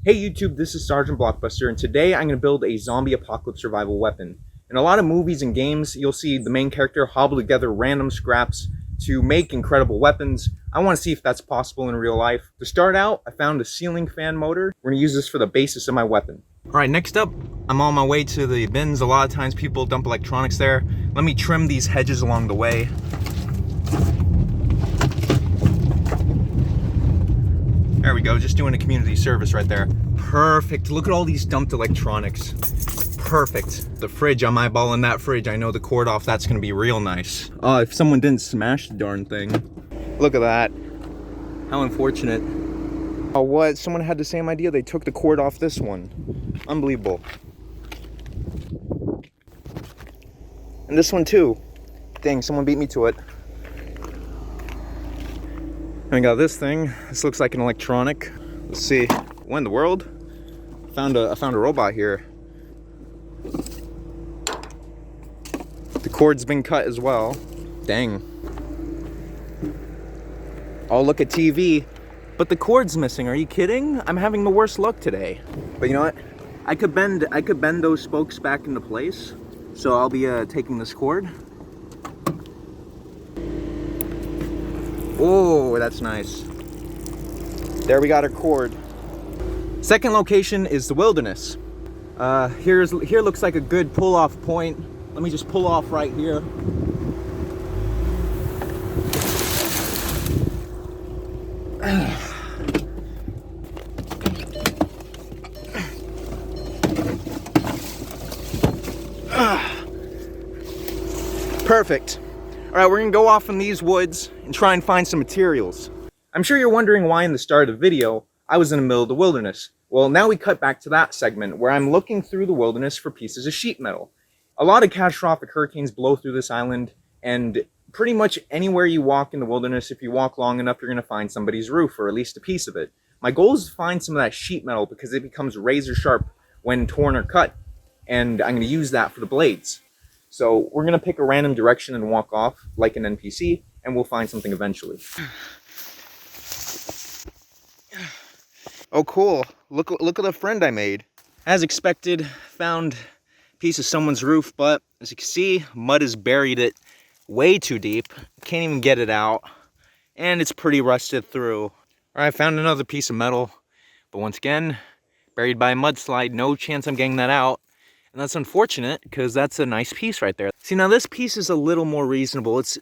Hey YouTube, this is Sergeant Blockbuster, and today I'm going to build a zombie apocalypse survival weapon. In a lot of movies and games, you'll see the main character hobble together random scraps to make incredible weapons. I want to see if that's possible in real life. To start out, I found a ceiling fan motor. We're going to use this for the basis of my weapon. Alright, next up, I'm on my way to the bins. A lot of times people dump electronics there. Let me trim these hedges along the way. There we go, just doing a community service right there. Perfect, look at all these dumped electronics. Perfect. The fridge, I'm eyeballing that fridge. I know the cord off, that's gonna be real nice. If someone didn't smash the darn thing. Look at that. How unfortunate. Oh, what? Someone had the same idea. They took the cord off this one. Unbelievable. And this one too. Dang, someone beat me to it. I got this thing. This looks like an electronic. Let's see. What in the world? I found a robot here. The cord's been cut as well. Dang. Oh, look at TV. But the cord's missing. Are you kidding? I'm having the worst luck today. But you know what? I could bend those spokes back into place. So I'll be taking this cord. Oh, that's nice. There we got our cord. Second location is the wilderness. Here looks like a good pull-off point. Let me just pull off right here. Perfect. All right, we're gonna go off in these woods and try and find some materials. I'm sure you're wondering why in the start of the video, I was in the middle of the wilderness. Well, now we cut back to that segment where I'm looking through the wilderness for pieces of sheet metal. A lot of catastrophic hurricanes blow through this island, and pretty much anywhere you walk in the wilderness, if you walk long enough, you're gonna find somebody's roof, or at least a piece of it. My goal is to find some of that sheet metal because it becomes razor sharp when torn or cut, and I'm gonna use that for the blades. So we're gonna pick a random direction and walk off like an NPC, and we'll find something eventually. Oh, cool. Look at the friend I made. As expected, found a piece of someone's roof, but as you can see, mud has buried it way too deep. Can't even get it out, and it's pretty rusted through. All right, found another piece of metal, but once again, buried by a mudslide. No chance I'm getting that out. And that's unfortunate because that's a nice piece right there. See, now this piece is a little more reasonable. It's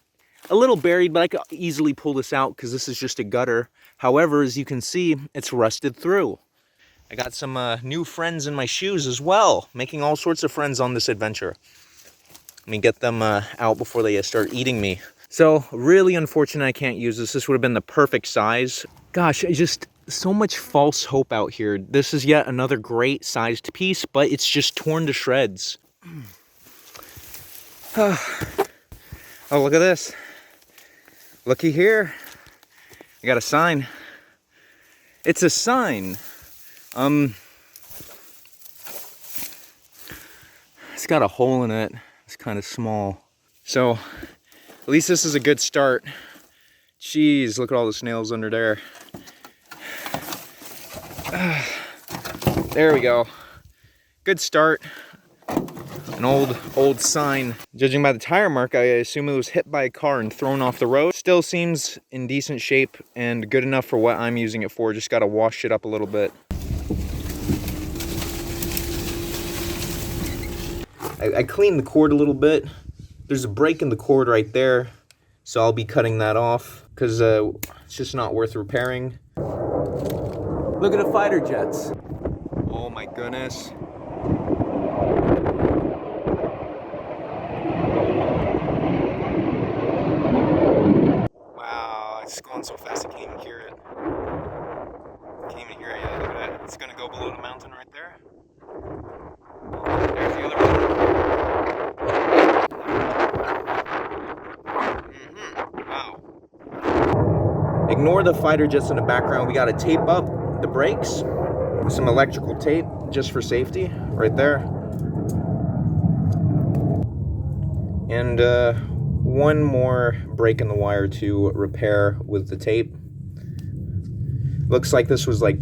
a little buried, but I could easily pull this out because this is just a gutter. However, as you can see, it's rusted through. I got some new friends in my shoes as well, making all sorts of friends on this adventure. Let me get them out before they start eating me. So, really unfortunate I can't use this. This would have been the perfect size. Gosh, so much false hope out here. This is yet another great sized piece, but it's just torn to shreds. Oh, look at this. Looky here. I got a sign. It's a sign. It's got a hole in it. It's kind of small. So, at least this is a good start. Jeez, look at all the snails under there. There we go. Good start. An old sign. Judging by the tire mark, I assume it was hit by a car and thrown off the road. Still seems in decent shape and good enough for what I'm using it for. Just gotta wash it up a little bit. I cleaned the cord a little bit. There's a break in the cord right there, so I'll be cutting that off because it's just not worth repairing. Look at the fighter jets. Oh my goodness. Wow, it's going so fast I can't even hear it. Can't even hear it yet. Look at that. It's gonna go below the mountain right there. There's the other one. Wow. Ignore the fighter jets in the background. We gotta tape up the brakes with some electrical tape just for safety right there. And one more break in the wire to repair with the tape. Looks like this was like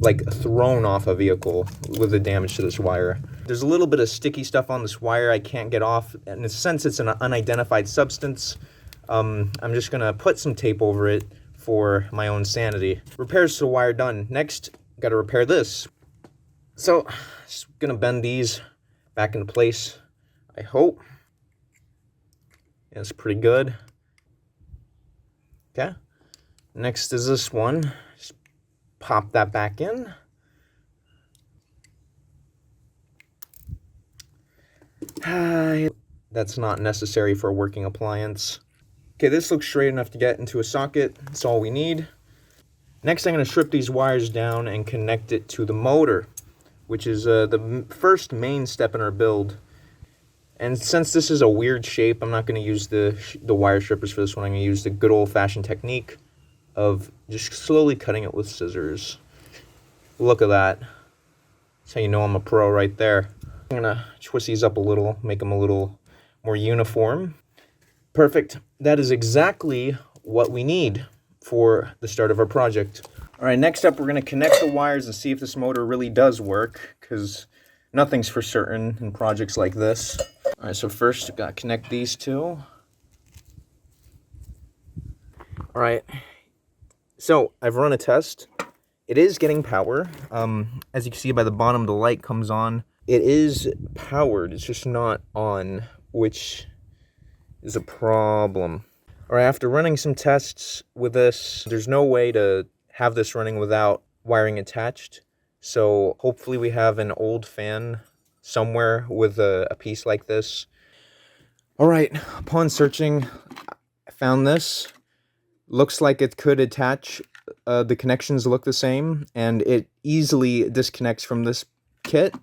like thrown off a vehicle with the damage to this wire. There's a little bit of sticky stuff on this wire I can't get off, and since it's an unidentified substance, I'm just gonna put some tape over it for my own sanity. Repairs to the wire done. Next, gotta repair this. So, just gonna bend these back into place, I hope. Yeah, it's pretty good. Okay. Next is this one. Just pop that back in. That's not necessary for a working appliance. Okay, this looks straight enough to get into a socket. That's all we need. Next, I'm going to strip these wires down and connect it to the motor, which is the first main step in our build. And since this is a weird shape, I'm not going to use the wire strippers for this one. I'm going to use the good old-fashioned technique of just slowly cutting it with scissors. Look at that. That's how you know I'm a pro right there. I'm going to twist these up a little, make them a little more uniform. Perfect. That is exactly what we need for the start of our project. All right, next up, we're going to connect the wires and see if this motor really does work, because nothing's for certain in projects like this. All right, so first, we've got to connect these two. All right, so I've run a test. It is getting power. As you can see by the bottom, the light comes on. It is powered, it's just not on, which is a problem. All right, after running some tests with this, there's no way to have this running without wiring attached. So hopefully we have an old fan somewhere with a piece like this. All right, upon searching, I found this. Looks like it could attach. The connections look the same, and it easily disconnects from this kit,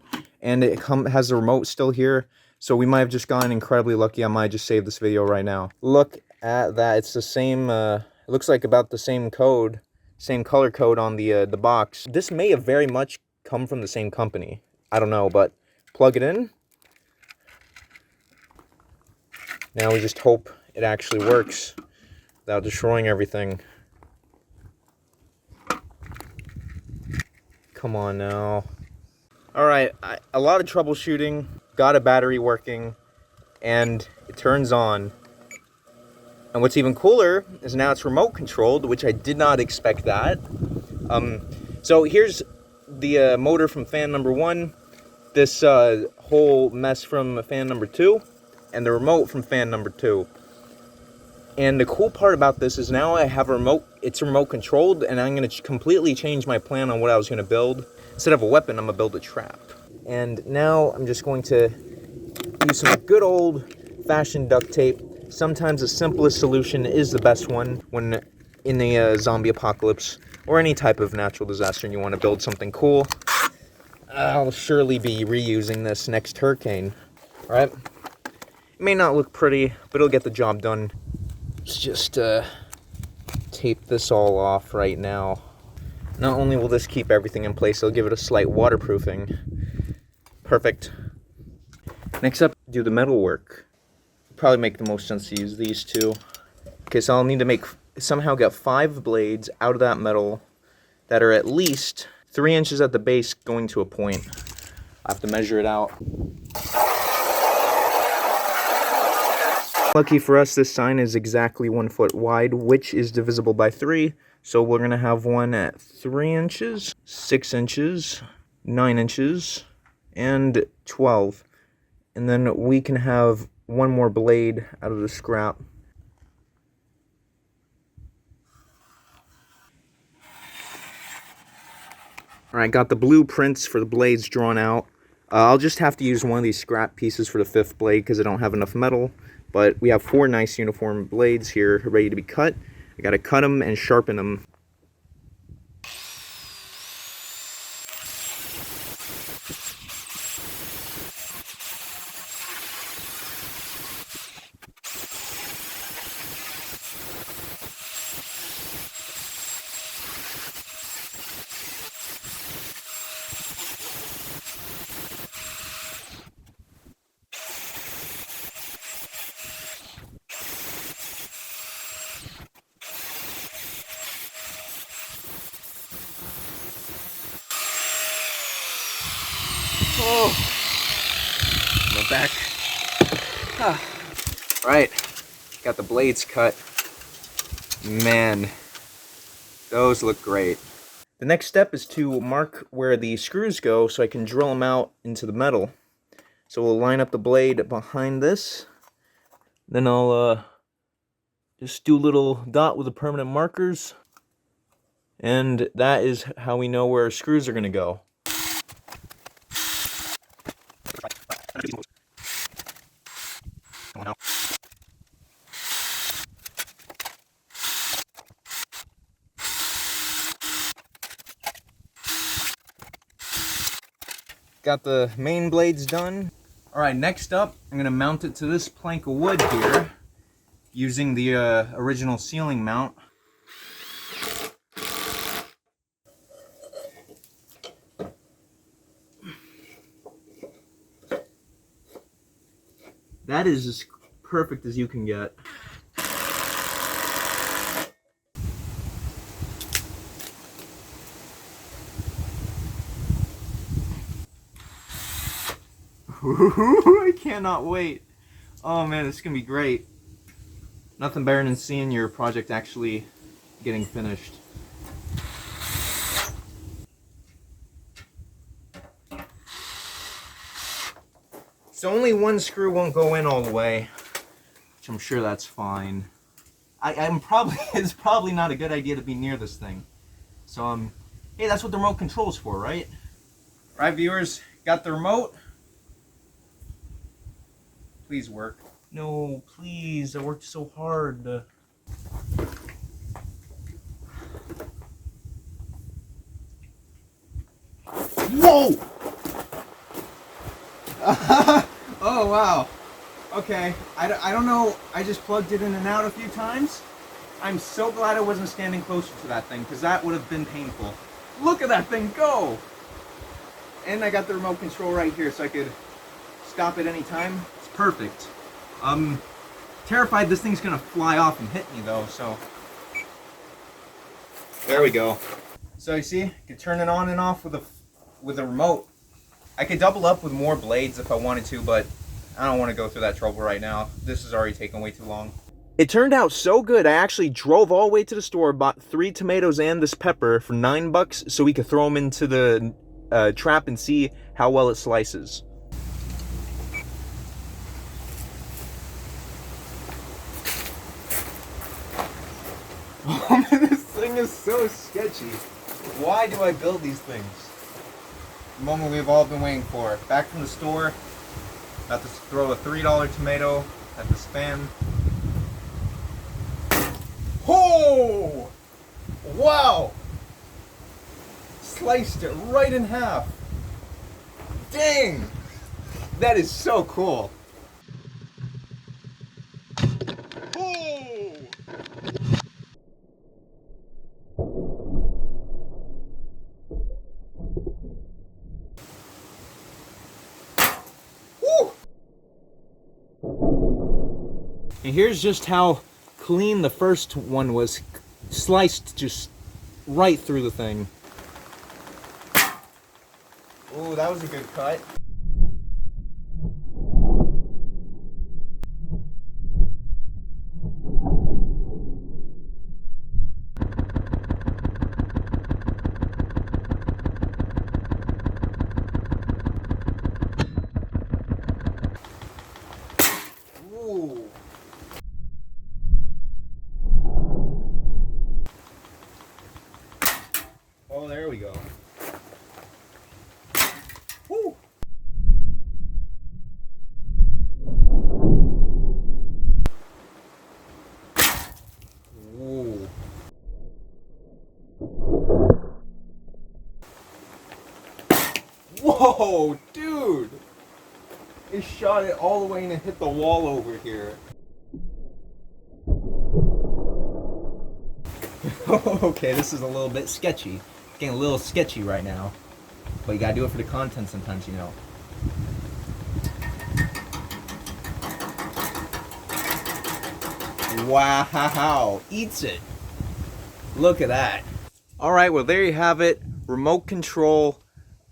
and it has the remote still here. So we might have just gotten incredibly lucky. I might just save this video right now. Look at that. It's the same, it looks like about the same code, same color code on the box. This may have very much come from the same company. I don't know, but plug it in. Now we just hope it actually works without destroying everything. Come on now. All right, a lot of troubleshooting, got a battery working, and it turns on. And what's even cooler is now it's remote controlled, which I did not expect that. So here's the motor from fan number 1, this whole mess from fan number 2, and the remote from fan number 2. And the cool part about this is now I have a remote, it's remote controlled, and I'm going to completely change my plan on what I was going to build. Instead of a weapon, I'm going to build a trap. And now I'm just going to use some good old-fashioned duct tape. Sometimes the simplest solution is the best one when in a zombie apocalypse or any type of natural disaster and you want to build something cool. I'll surely be reusing this next hurricane. All right? It may not look pretty, but it'll get the job done. Let's just tape this all off right now. Not only will this keep everything in place, it'll give it a slight waterproofing. Perfect. Next up, do the metalwork. Probably make the most sense to use these two. Okay, so I'll need to somehow get 5 blades out of that metal that are at least 3 inches at the base going to a point. I have to measure it out. Lucky for us, this sign is exactly 1 foot wide, which is divisible by 3. So we're going to have one at 3 inches, 6 inches, 9 inches, and 12. And then we can have one more blade out of the scrap. Alright, got the blueprints for the blades drawn out. I'll just have to use one of these scrap pieces for the 5th blade because I don't have enough metal. But we have 4 nice uniform blades here ready to be cut. I gotta cut them and sharpen them. Oh, my back. Ah. Right, got the blades cut. Man, those look great. The next step is to mark where the screws go so I can drill them out into the metal. So we'll line up the blade behind this. Then I'll just do a little dot with the permanent markers. And that is how we know where our screws are going to go. Got the main blades done. Alright, next up, I'm going to mount it to this plank of wood here using the original ceiling mount. That is as perfect as you can get. I cannot wait. Oh man, this is gonna be great. Nothing better than seeing your project actually getting finished. So only one screw won't go in all the way, which I'm sure that's fine. It's probably not a good idea to be near this thing. So hey, that's what the remote control's for, right? Right, viewers, got the remote. Please work. No, please, I worked so hard. Whoa! Oh, wow. Okay, I don't know, I just plugged it in and out a few times. I'm so glad I wasn't standing closer to that thing, because that would have been painful. Look at that thing go! And I got the remote control right here, so I could stop at any time. It's perfect. I'm terrified this thing's gonna fly off and hit me though, so. There we go. So you see, you can turn it on and off with a remote. I could double up with more blades if I wanted to, but I don't want to go through that trouble right now. This is already taking way too long. It turned out so good, I actually drove all the way to the store, bought 3 tomatoes and this pepper for $9 so we could throw them into the trap and see how well it slices. Oh man, this thing is so sketchy. Why do I build these things? The moment we've all been waiting for. Back from the store, about to throw a $3 tomato at the Spam. Oh! Wow! Sliced it right in half. Dang! That is so cool. Oh! Woo! And here's just how clean the first one was, sliced just right through the thing. Oh, that was a good cut. Ooh. Oh, there we go. Woo. Ooh. Whoa, dude! It shot it all the way and it hit the wall over here. Okay, this is a little bit sketchy. It's getting a little sketchy right now. But you gotta do it for the content sometimes, you know. Wow, eats it. Look at that. Alright, well there you have it. Remote control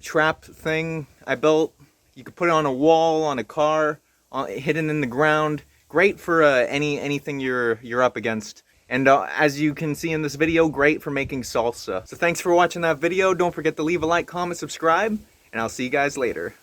trap thing. I built. You could put it on a wall, on a car, hidden in the ground. Great for anything you're up against. And as you can see in this video, great for making salsa. So thanks for watching that video. Don't forget to leave a like, comment, subscribe, and I'll see you guys later.